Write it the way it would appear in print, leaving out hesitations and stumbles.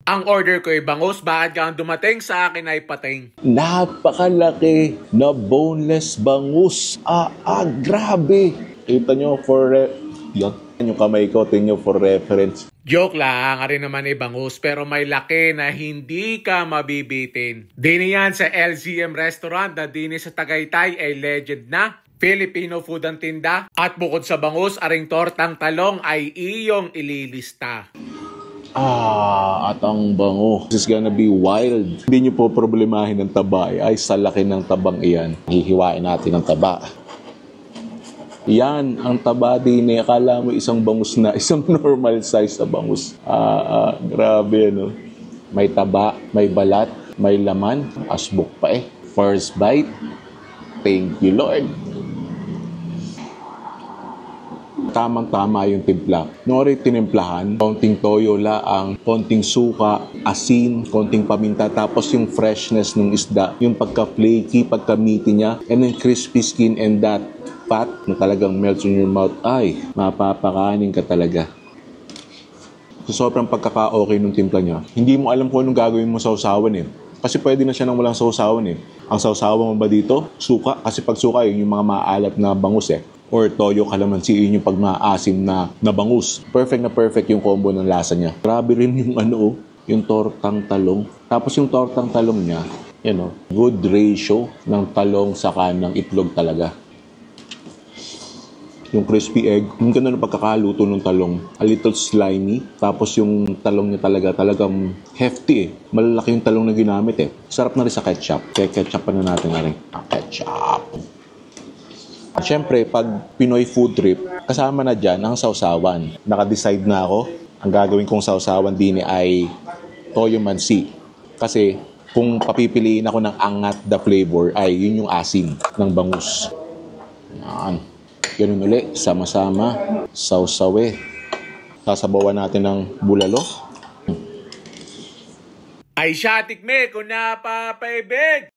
Ang order ko ay bangus, bakit ka ang dumating sa akin ay pating? Napakalaki na boneless bangus. Grabe. Kita nyo yan. Yung kamay ko, tingnan nyo for reference. Joke lang, rin naman ay bangus pero may laki na hindi ka mabibitin. Dini yan sa LZM Restaurant na dini sa Tagaytay ay legend na. Filipino food ang tinda. At bukod sa bangus, aring tortang talong ay iyong ililista. At ang bango. This is gonna be wild. Hindi nyo po problemahin ng taba. Ay, sa laki ng tabang iyan. Hihiwain natin ang taba. Yan, ang taba din eh. Akala mo isang bangus na, isang normal size na bangus. Grabe, no? May taba, may balat, may laman. Asbok pa eh. First bite. Thank you, Lord. Tamang-tama yung timpla. Nori tinimplahan, konting toyo laang, konting suka, asin, konting paminta, tapos yung freshness ng isda, yung pagka-flaky, pagka-meaty niya, and then crispy skin and that fat na talagang melts in your mouth. Ay, mapapakanin ka talaga. So, sobrang pagkaka-okay ng timpla niya. Hindi mo alam kung anong gagawin mo sa usawan eh. Kasi pwede na siya nang walang sausawan eh. Ang sausawan mo ba dito? Suka. Kasi pag suka, yun yung mga maalat na bangus eh. Or toyo kalamansi, yun yung pag maasim na bangus. Perfect na perfect yung combo ng lasa niya. Grabe rin yung yung tortang talong. Tapos yung tortang talong niya, good ratio ng talong saka ng itlog talaga. Yung crispy egg, yung ganda ng pagkakaluto ng talong. A little slimy. Tapos yung talong niya talagang hefty eh. Malalaki yung talong na ginamit eh. Sarap na rin sa ketchup. Kaya ketchup pa na natin na rin. Ketchup. Siyempre, pag Pinoy food trip, kasama na dyan ang sausawan. Naka-decide na ako. Ang gagawin kong sausawan din ay toyo mansi. Kasi kung papipiliin ako ng angat the flavor, ay yun yung asim ng bangus. Yan. Ganun ulit, sama-sama, sausawe. Sasabawan natin ng bulalo. Ay siya, tikme, kung napapaibig!